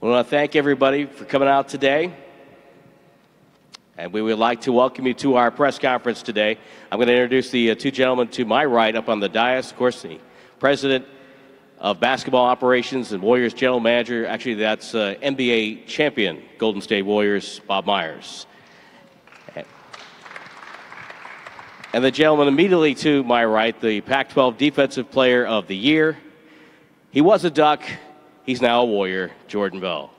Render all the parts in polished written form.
I want to thank everybody for coming out today. And we would like to welcome you to our press conference today. I'm going to introduce the two gentlemen to my right up on the dais. Of course, the president of basketball operations and Warriors general manager. Actually, that's NBA champion Golden State Warriors, Bob Myers. And the gentleman immediately to my right, the Pac-12 Defensive Player of the Year. He was a Duck. He's now a Warrior, Jordan Bell.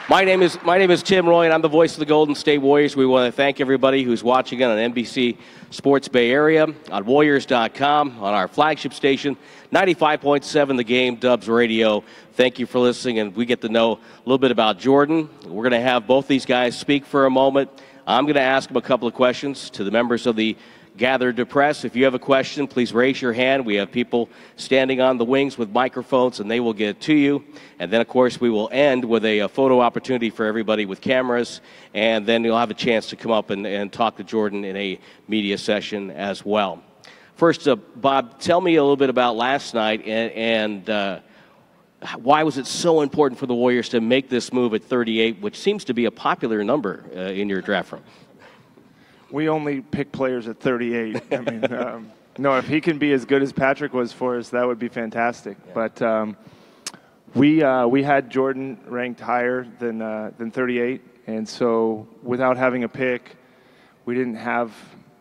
My name is Tim Roy, and I'm the voice of the Golden State Warriors. We want to thank everybody who's watching on NBC Sports Bay Area, on Warriors.com, on our flagship station, 95.7 The Game, Dubs Radio. Thank you for listening, and we get to know a little bit about Jordan. We're going to have both these guys speak for a moment. I'm going to ask them a couple of questions to the members of the gathered to press. If you have a question, please raise your hand. We have people standing on the wings with microphones, and they will get to you. And then, of course, we will end with a photo opportunity for everybody with cameras, and then you'll have a chance to come up and talk to Jordan in a media session as well. First, Bob, tell me a little bit about last night, and why was it so important for the Warriors to make this move at 38, which seems to be a popular number in your draft room? We only pick players at 38. I mean, no, if he can be as good as Patrick was for us, that would be fantastic. Yeah. But we had Jordan ranked higher than 38, and so without having a pick, we didn't have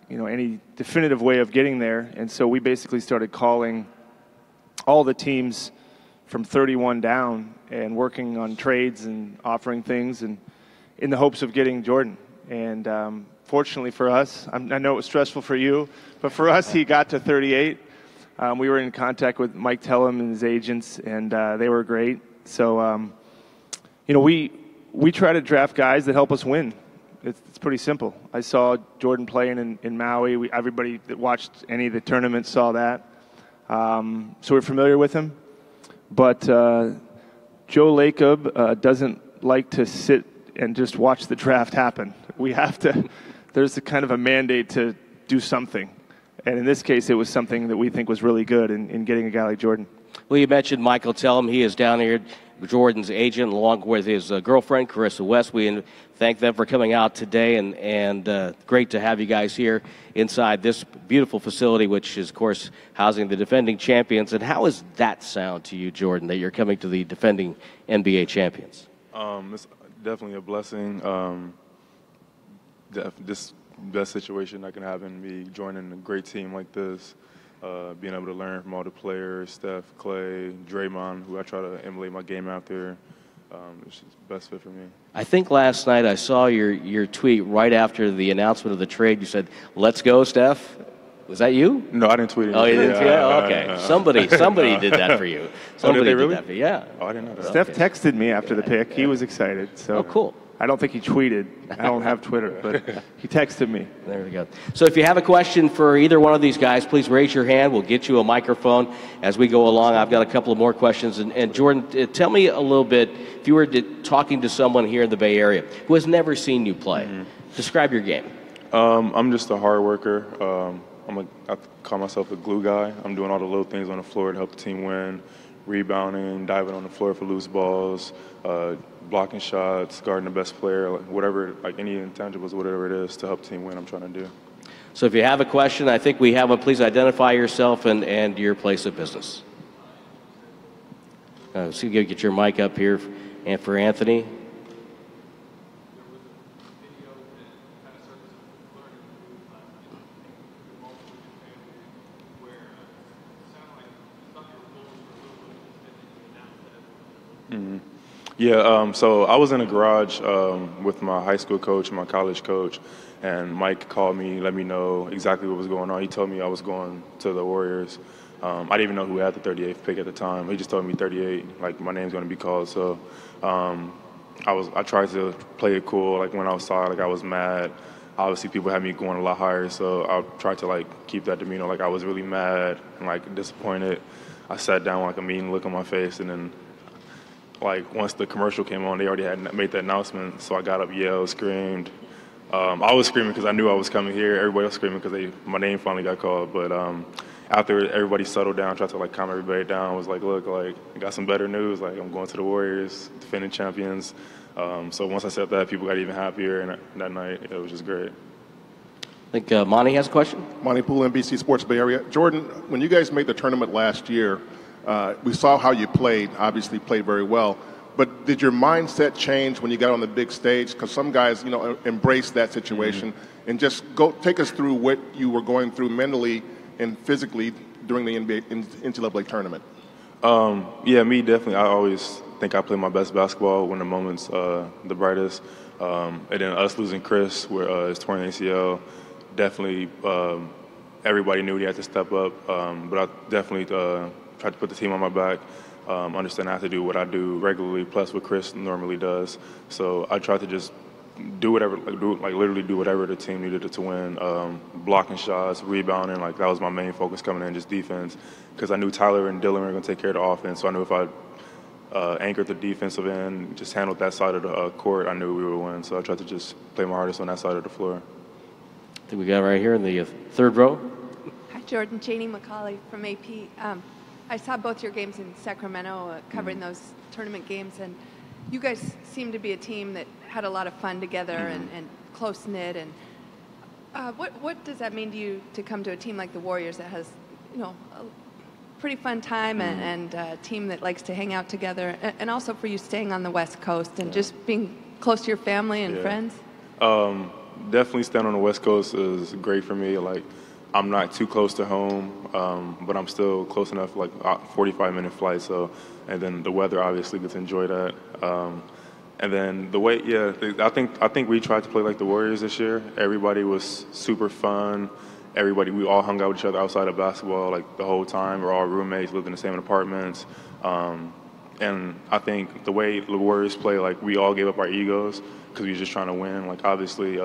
any definitive way of getting there, and so we basically started calling all the teams from 31 down and working on trades and offering things, and in the hopes of getting Jordan. And fortunately for us, I know it was stressful for you, but for us, he got to 38. We were in contact with Mike Tellem and his agents, and they were great. So, we try to draft guys that help us win. It's pretty simple. I saw Jordan playing in Maui. Everybody that watched any of the tournaments saw that. So we're familiar with him. But Joe Lacob doesn't like to sit and just watch the draft happen. We have to. There's a kind of a mandate to do something. And in this case, it was something that we think was really good in getting a guy like Jordan. Well, you mentioned Michael Tellem. He is down here, Jordan's agent, along with his girlfriend, Carissa West. We thank them for coming out today, and great to have you guys here inside this beautiful facility, which is, of course, housing the defending champions. And how does that sound to you, Jordan, that you're coming to the defending NBA champions? It's definitely a blessing. This best situation that can happen, me joining a great team like this, being able to learn from all the players, Steph, Clay, Draymond, who I try to emulate my game after. It's just the best fit for me. I think last night I saw your tweet right after the announcement of the trade. You said, "Let's go, Steph." Was that you? No, I didn't tweet it. Oh, you didn't tweet it? Okay. Somebody did that for you. Somebody did they really? Did that for you. Yeah. Oh, I didn't know that. Steph texted me after the pick. He was excited. So. Oh, cool. I don't think he tweeted. I don't have Twitter, but he texted me. There we go. So if you have a question for either one of these guys, please raise your hand. We'll get you a microphone as we go along. I've got a couple of more questions. And Jordan, tell me a little bit, if you were talking to someone here in the Bay Area who has never seen you play, describe your game. I'm just a hard worker. I call myself a glue guy. I'm doing all the little things on the floor to help the team win, rebounding, diving on the floor for loose balls, blocking shots, guarding the best player, whatever, like any intangibles, whatever it is to help the team win, I'm trying to do. So if you have a question, I think we have one. Please identify yourself and your place of business. So you get your mic up here and for Anthony. Yeah, so I was in a garage with my high school coach and my college coach, and Mike called me, let me know exactly what was going on. He told me I was going to the Warriors. I didn't even know who had the 38th pick at the time. He just told me 38, like my name's going to be called. So I tried to play it cool. Like when I was outside, like I was mad. Obviously, people had me going a lot higher, so I tried to like keep that demeanor. Like I was really mad and like disappointed. I sat down with like a mean look on my face, and then like once the commercial came on, they already had made that announcement. So I got up, yelled, screamed. I was screaming because I knew I was coming here. Everybody was screaming because my name finally got called. But after everybody settled down, tried to like calm everybody down, was like, look, like I got some better news. Like I'm going to the Warriors, defending champions. So once I said that, people got even happier, and that night it was just great. I think Monty has a question. Monty Poole, NBC Sports Bay Area. Jordan, when you guys made the tournament last year, we saw how you played. Obviously, played very well. But did your mindset change when you got on the big stage? Because some guys, embrace that situation. And just take us through what you were going through mentally and physically during the NCAA tournament. Yeah, me definitely. I always think I play my best basketball when the moment's the brightest. And then us losing Chris, where his torn ACL, definitely everybody knew he had to step up. But I definitely tried to put the team on my back. Understand I have to do what I do regularly, plus what Chris normally does. So I tried to just do whatever, literally do whatever the team needed to win. Blocking shots, rebounding, like that was my main focus coming in, just defense. Because I knew Tyler and Dylan were going to take care of the offense, so I knew if I anchored the defensive end, just handled that side of the court, I knew we would win. So I tried to just play my hardest on that side of the floor. I think we got right here in the third row. Hi, Jordan. Janie McCauley from AP. I saw both your games in Sacramento, covering those tournament games, and you guys seem to be a team that had a lot of fun together and close-knit. And what does that mean to you to come to a team like the Warriors that has, a pretty fun time and a team that likes to hang out together, and also for you staying on the West Coast and just being close to your family and friends? Definitely staying on the West Coast is great for me. Like, I'm not too close to home, but I'm still close enough, like 45-minute flight. So, and then the weather, obviously, get to enjoy that. And then the way, I think we tried to play like the Warriors this year. Everybody was super fun. We all hung out with each other outside of basketball like the whole time. We're all roommates, lived in the same apartments. And I think the way the Warriors play, like we all gave up our egos because we were just trying to win. Like obviously,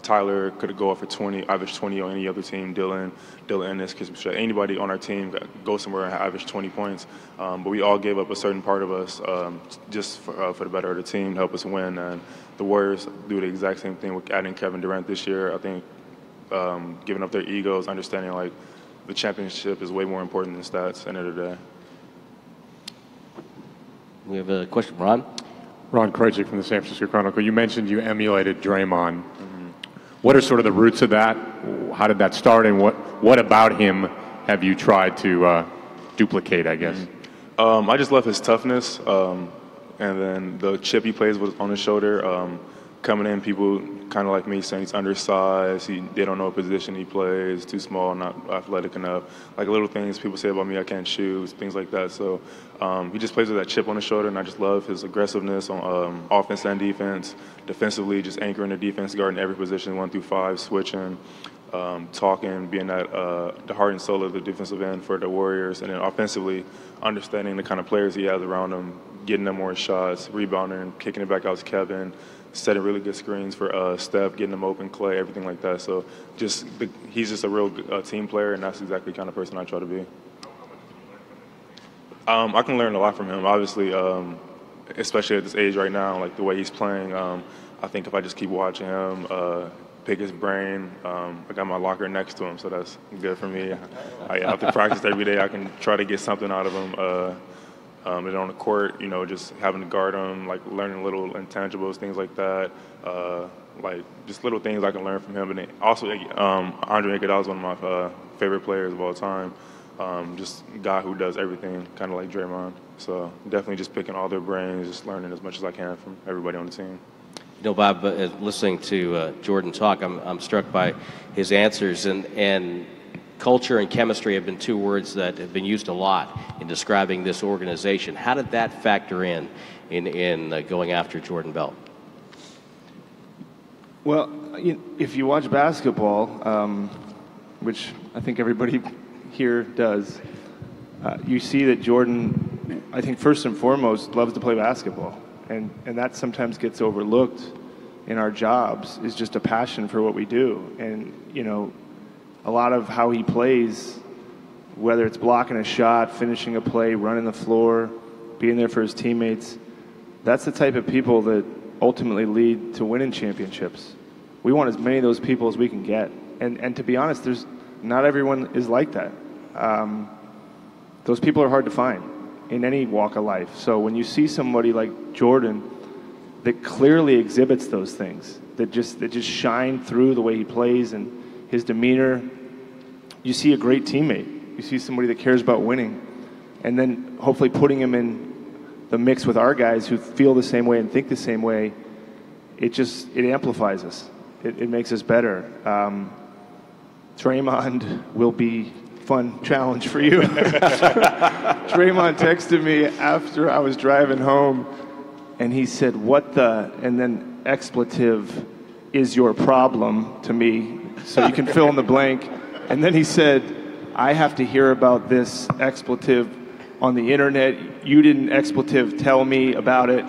Tyler could go up for 20, average 20 on any other team. Dylan Ennis, because anybody on our team go somewhere and average 20 points. But we all gave up a certain part of us just for the better of the team to help us win. And the Warriors do the exact same thing with adding Kevin Durant this year. I think giving up their egos, understanding like the championship is way more important than stats at the end of the day. We have a question, Ron. Ron Krejcik from the San Francisco Chronicle. You mentioned you emulated Draymond. What are sort of the roots of that? How did that start, and what about him have you tried to duplicate, I guess? I just love his toughness, and then the chip he plays with on his shoulder. Coming in, people kind of like me saying he's undersized, they don't know what position he plays, too small, not athletic enough. Like little things people say about me, I can't shoot, things like that. So he just plays with that chip on his shoulder, and I just love his aggressiveness on offense and defense. Defensively, just anchoring the defense, guarding every position, 1 through 5, switching, talking, being that the heart and soul of the defensive end for the Warriors. And then offensively, understanding the kind of players he has around him, getting them more shots, rebounding, kicking it back out to Kevin, setting really good screens for Steph, getting them open, Clay, everything like that. So he's just a real team player, and that's exactly the kind of person I try to be. I can learn a lot from him, obviously, especially at this age right now, like the way he's playing. I think if I just keep watching him, pick his brain, I got my locker next to him, so that's good for me. I have to practice every day. I can try to get something out of him. And on the court, just having to guard him, like learning little intangibles, things like that, like just little things I can learn from him. And then also, Andre Iguodala is one of my favorite players of all time. Just a guy who does everything, kind of like Draymond. So definitely just picking all their brains, just learning as much as I can from everybody on the team. Bob, listening to Jordan talk, I'm struck by his answers, and culture and chemistry have been two words that have been used a lot in describing this organization. How did that factor in going after Jordan Bell? Well, if you watch basketball, which I think everybody here does, you see that Jordan, I think first and foremost, loves to play basketball. And that sometimes gets overlooked in our jobs, is just a passion for what we do. And, a lot of how he plays, whether it's blocking a shot, finishing a play, running the floor, being there for his teammates, that's the type of people that ultimately lead to winning championships. We want as many of those people as we can get. And to be honest, not everyone is like that. Those people are hard to find in any walk of life. So when you see somebody like Jordan that clearly exhibits those things, that just shine through the way he plays and his demeanor, you see a great teammate. You see somebody that cares about winning. And then hopefully putting him in the mix with our guys who feel the same way and think the same way, it amplifies us. It makes us better. Draymond will be fun challenge for you. Draymond texted me after I was driving home, and he said, "What the?" and then expletive is your problem to me, so you can fill in the blank. And then he said, "I have to hear about this expletive on the internet. You didn't expletive tell me about it."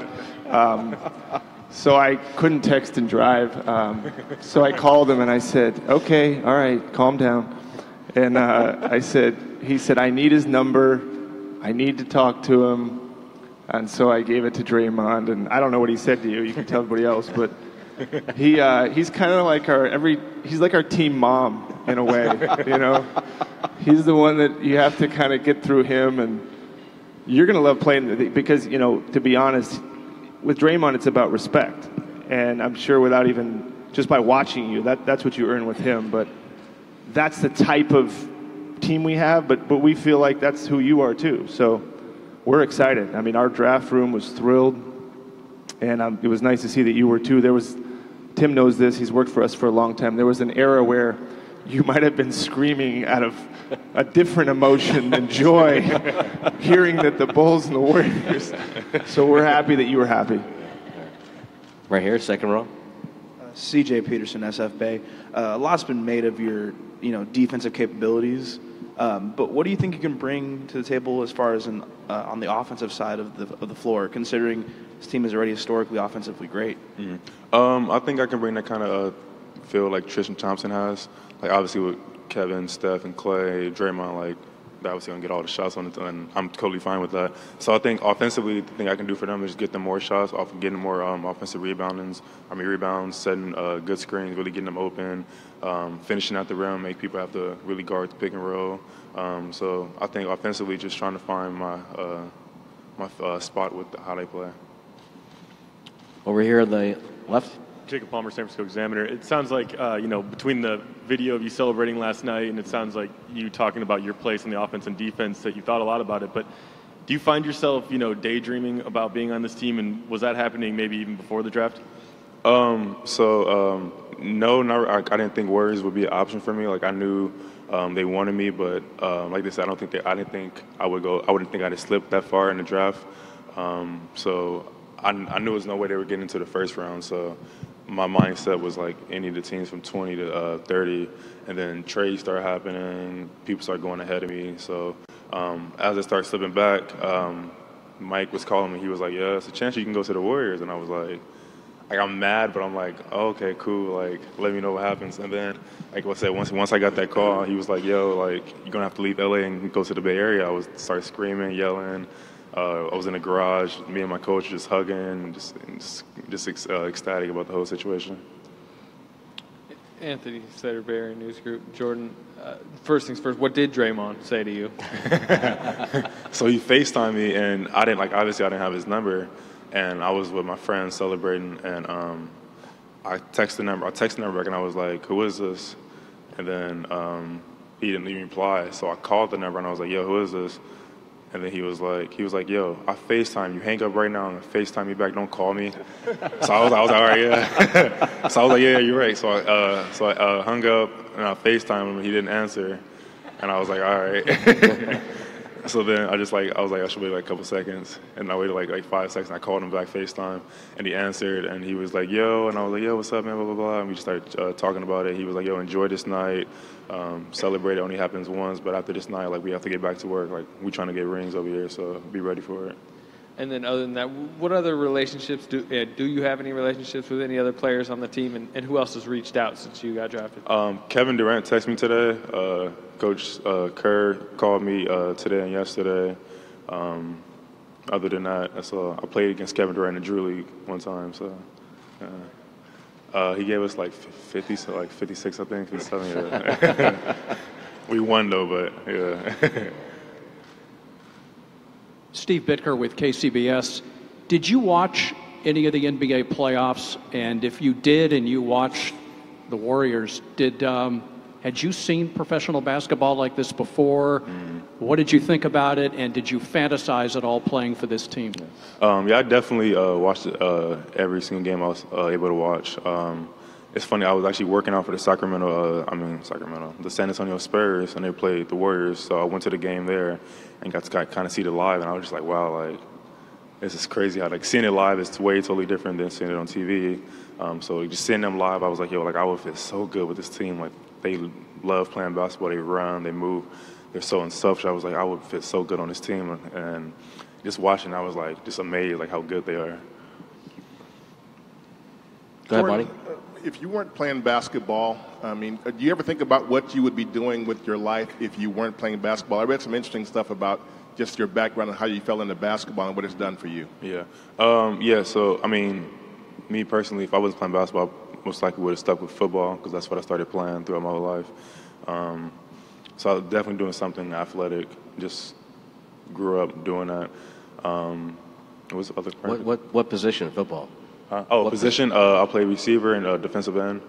So I couldn't text and drive. So I called him and I said, "Okay, all right, calm down." And he said, "I need his number. I need to talk to him." And so I gave it to Draymond, and I don't know what he said to you. You can tell everybody else, but he's kind of like he's like our team mom in a way, you know. He's the one that you have to kind of get through him, and you're gonna love playing because, you know, to be honest, with Draymond it's about respect, and I'm sure without even just by watching you, that's what you earn with him. But that's the type of team we have, but we feel like that's who you are too. So we're excited. I mean, our draft room was thrilled, and it was nice to see that you were too. Tim knows this, he's worked for us for a long time. There was an era where you might have been screaming out of a different emotion than joy, hearing that the Bulls and the Warriors. So we're happy that you were happy. Right here, second row. CJ Peterson, SF Bay. A lot's been made of your, defensive capabilities, but what do you think you can bring to the table as far as on the offensive side of the floor, considering this team is already historically offensively great? Mm-hmm. I think I can bring that kind of feel like Tristan Thompson has. Like, obviously with Kevin, Steph, and Clay, Draymond, like, they're obviously going to get all the shots on it, and I'm totally fine with that. So I think offensively, the thing I can do for them is get them more shots, off of getting more offensive rebounds, setting good screens, really getting them open, finishing at the rim, make people have to really guard the pick and roll. So I think offensively, just trying to find my spot with how they play. Over here on the left. Jacob Palmer, San Francisco Examiner. It sounds like, between the video of you celebrating last night and it sounds like you talking about your place in the offense and defense, that you thought a lot about it. But do you find yourself, daydreaming about being on this team? And was that happening maybe even before the draft? No, I didn't think Warriors would be an option for me. Like, I knew they wanted me, but like they said, I didn't think I would go. I wouldn't think I'd have slipped that far in the draft. So I knew there was no way they were getting into the first round. So my mindset was like any of the teams from 20 to 30, and then trades start happening, people start going ahead of me. So as I started slipping back, Mike was calling me. He was like, "Yeah, it's a chance you can go to the Warriors," and I was like I'm mad, but I'm like, oh, okay, cool. Like, let me know what happens. And then, like I said, once I got that call, he was like, "Yo, like, you're gonna have to leave LA and go to the Bay Area." I started screaming, yelling. I was in the garage, me and my coach just hugging, just ecstatic about the whole situation. Anthony Slater, Bay Area News Group. Jordan, first things first, what did Draymond say to you? So he FaceTimed me, and obviously I didn't have his number, and I was with my friends celebrating, and I texted the number back, and I was like, "Who is this?" And then he didn't even reply, so I called the number, and I was like, "Yo, who is this?" And then he was like, "Yo, I FaceTime you. Hang up right now and FaceTime me back. Don't call me." So I was like, "All right, yeah." So I was like, "Yeah, you're right." So I hung up and I FaceTimed him, and he didn't answer. And I was like, "All right." So then I was like, I should wait like a couple seconds. And I waited like 5 seconds. I called him back FaceTime, and he answered, and he was like, "Yo," and I was like, "Yo, what's up, man?" Blah blah blah. And we just started talking about it. He was like, "Yo, enjoy this night. Celebrate it only happens once, but after this night, like, we have to get back to work. Like, we're trying to get rings over here, so be ready for it." And then other than that, what other relationships do you have any relationships with any other players on the team, and who else has reached out since you got drafted? Kevin Durant texted me today. Coach Kerr called me today and yesterday. Other than that, that's all. I played against Kevin Durant in Drew League one time, so he gave us like 50, so like 56, I think, 57. Yeah. We won though, but yeah. Steve Bitker with KCBS. Did you watch any of the NBA playoffs? And if you did, and you watched the Warriors, had you seen professional basketball like this before? What did you think about it? And did you fantasize at all playing for this team? Yeah, I definitely watched every single game I was able to watch. It's funny, I was actually working out for the the San Antonio Spurs, and they played the Warriors. So I went to the game there and got to kind of see it live, and I was just like, wow, like, this is crazy how, like, seeing it live is way totally different than seeing it on TV. So just seeing them live, I was like, yo, like, I would fit so good with this team. Like, they love playing basketball, they run, they move, they're so unselfish. I was like, I would fit so good on this team. And just watching, I was like, just amazed, like, how good they are. Go ahead, Bonnie. If you weren't playing basketball, I mean, do you ever think about what you would be doing with your life if you weren't playing basketball? I read some interesting stuff about just your background and how you fell into basketball and what it's done for you. Yeah. So, I mean, me personally, if I wasn't playing basketball, I most likely would have stuck with football because that's what I started playing throughout my whole life. So I was definitely doing something athletic. Just grew up doing that. What's the other part? What position in football? Position? I'll play receiver and defensive end.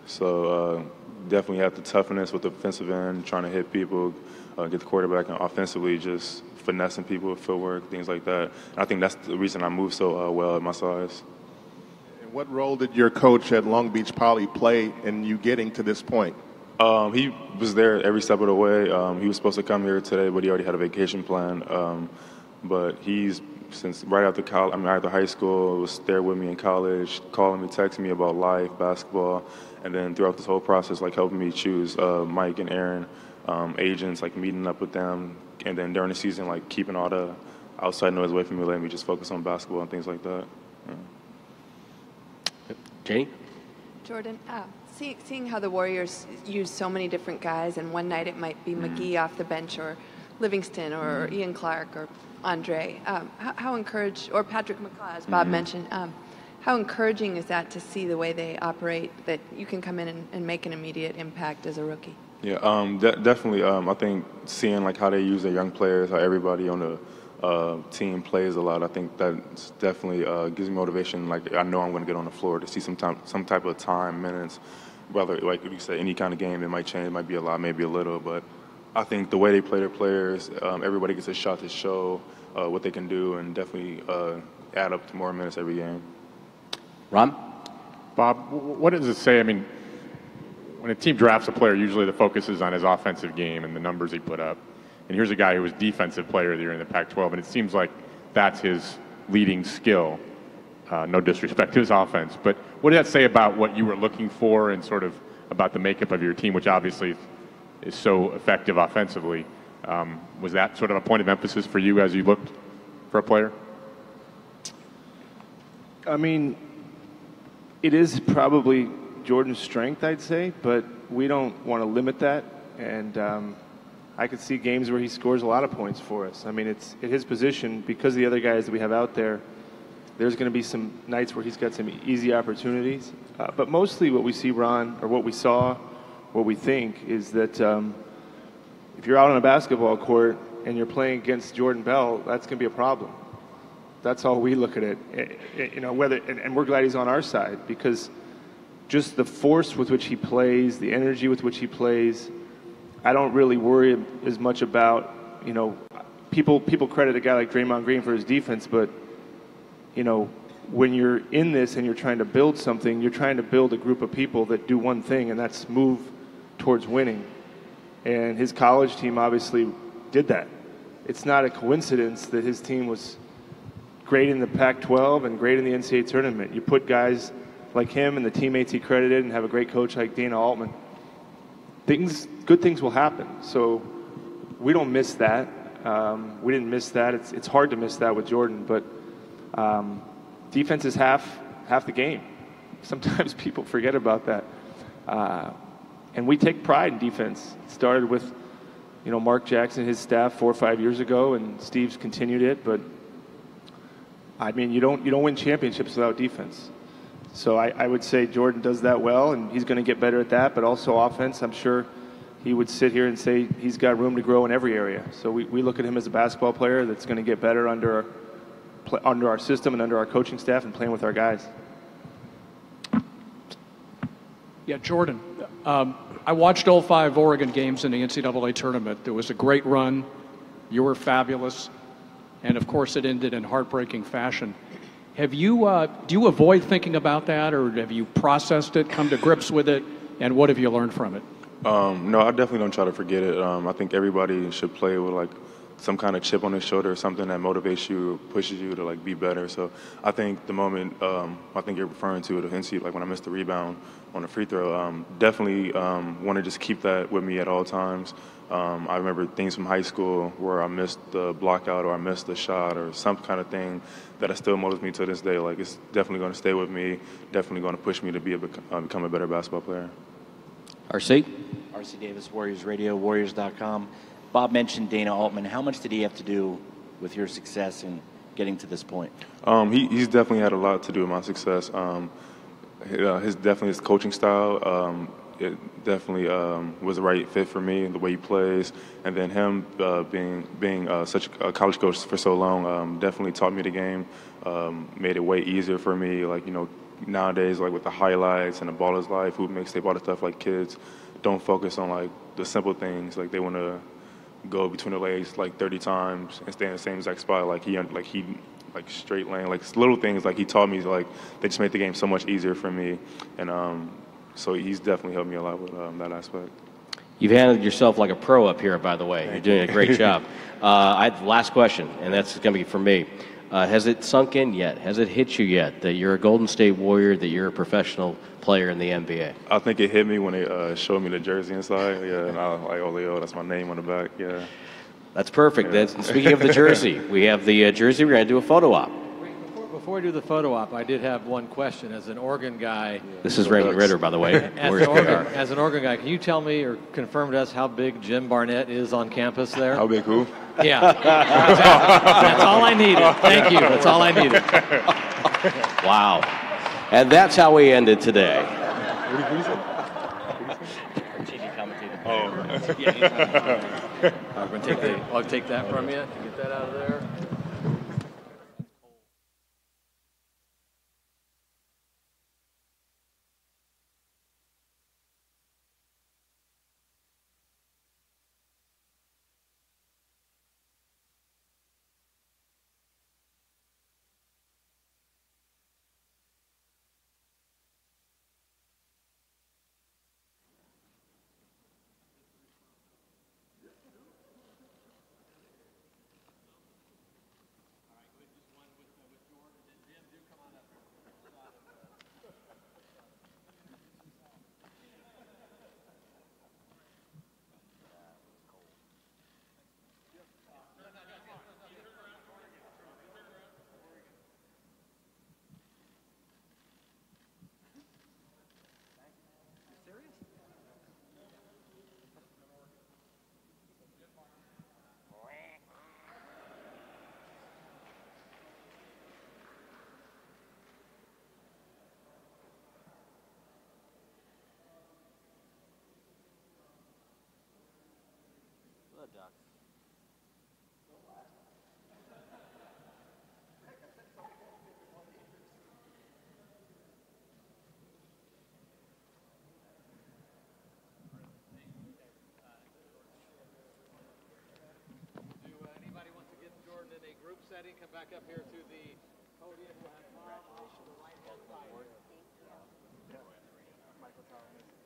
So definitely have the toughness with the defensive end, trying to hit people, get the quarterback, and offensively just finessing people with footwork, things like that. And I think that's the reason I move so well at my size. And what role did your coach at Long Beach Poly play in you getting to this point? He was there every step of the way. He was supposed to come here today, but he already had a vacation plan. But he's, since right after after high school, was there with me in college, calling me, texting me about life, basketball, and then throughout this whole process, like helping me choose Mike and Aaron, agents, like meeting up with them, and then during the season, like keeping all the outside noise away from me, letting me just focus on basketball and things like that. Yeah. Jane? Jordan, seeing how the Warriors use so many different guys, and one night it might be McGee off the bench, or Livingston, or Ian Clark, or Andre, how encouraged, or Patrick McCaw, as Bob mentioned, how encouraging is that to see the way they operate, that you can come in and make an immediate impact as a rookie? Yeah, definitely. I think seeing like how they use their young players, how everybody on the team plays a lot, I think that definitely gives me motivation. Like, I know I'm going to get on the floor to see some type of time, minutes, whether, like you said, any kind of game, it might change, it might be a lot, maybe a little, but I think the way they play their players, everybody gets a shot to show what they can do, and definitely add up to more minutes every game. Ron? Bob, what does it say? I mean, when a team drafts a player, usually the focus is on his offensive game and the numbers he put up. And here's a guy who was defensive player of the year in the Pac-12, and it seems like that's his leading skill. No disrespect to his offense, but what does that say about what you were looking for and sort of about the makeup of your team, which obviously is so effective offensively? Was that sort of a point of emphasis for you as you looked for a player? I mean, it is probably Jordan's strength, I'd say, but we don't want to limit that. And I could see games where he scores a lot of points for us. I mean, it's at his position, because of the other guys that we have out there, there's going to be some nights where he's got some easy opportunities. But mostly what we see, Ron, or what we saw, what we think, is that if you're out on a basketball court and you're playing against Jordan Bell, that's going to be a problem. That's all we look at it. You know, and we're glad he's on our side, because just the force with which he plays, the energy with which he plays, I don't really worry as much about, you know, people credit a guy like Draymond Green for his defense, but, you know, when you're in this and you're trying to build something, you're trying to build a group of people that do one thing, and that's move towards winning. And his college team obviously did that. It's not a coincidence that his team was great in the Pac-12 and great in the NCAA tournament. You put guys like him and the teammates he credited and have a great coach like Dana Altman, good things will happen. So we don't miss that. We didn't miss that. It's hard to miss that with Jordan, but defense is half the game. Sometimes people forget about that. And we take pride in defense. It started with, you know, Mark Jackson, his staff 4 or 5 years ago, and Steve's continued it. But I mean, you don't win championships without defense. So I would say Jordan does that well, and he's going to get better at that. But also offense, I'm sure he would sit here and say he's got room to grow in every area. So we look at him as a basketball player that's going to get better under our system and under our coaching staff and playing with our guys. Yeah, Jordan, I watched all 5 Oregon games in the NCAA tournament. There was a great run. You were fabulous. And, of course, it ended in heartbreaking fashion. Have you, do you avoid thinking about that, or have you processed it, come to grips with it, and what have you learned from it? No, I definitely don't try to forget it. I think everybody should play with like some kind of chip on their shoulder, something that motivates you, pushes you to like be better. So I think the moment I think you're referring to the NC, like when I missed the rebound on the free throw, definitely want to just keep that with me at all times. I remember things from high school where I missed the blockout or I missed the shot or some kind of thing that still motivates me to this day. Like it's definitely going to stay with me, definitely going to push me to become a better basketball player. RC? RC Davis, Warriors Radio, Warriors.com. Bob mentioned Dana Altman. How much did he have to do with your success in getting to this point? He's definitely had a lot to do with my success. His coaching style, it definitely was the right fit for me, the way he plays, and then him being such a college coach for so long definitely taught me the game, made it way easier for me. Like, you know, nowadays, like with the highlights and the ball is life, hoop mixtape, all the stuff, like kids don't focus on like the simple things. Like they want to go between the legs like 30 times and stay in the same exact spot. Like he straight lane, like little things. Like he taught me, like they just made the game so much easier for me, and so he's definitely helped me a lot with that aspect. You've handled yourself like a pro up here, by the way. You're doing a great job. Last question, and that's going to be for me. Has it sunk in yet? Has it hit you yet that you're a Golden State Warrior, that you're a professional player in the NBA? I think it hit me when they showed me the jersey inside. Yeah, and I was like, oh, Leo, that's my name on the back. Yeah. That's perfect. Yeah. Speaking of the jersey, we have the jersey. We're going to do a photo op. Before we do the photo op, I did have one question. As an Oregon guy, this is Raymond Ritter, by the way. As an Oregon guy, can you tell me or confirm to us how big Jim Barnett is on campus there? How big who? Yeah, that's all I needed. Thank you. That's all I needed. Wow, and that's how we ended today. I'll take that from you. Get that out of there. Setting, come back up here to the podium. We'll have Bob on the right-hand side here. Michael Thomas.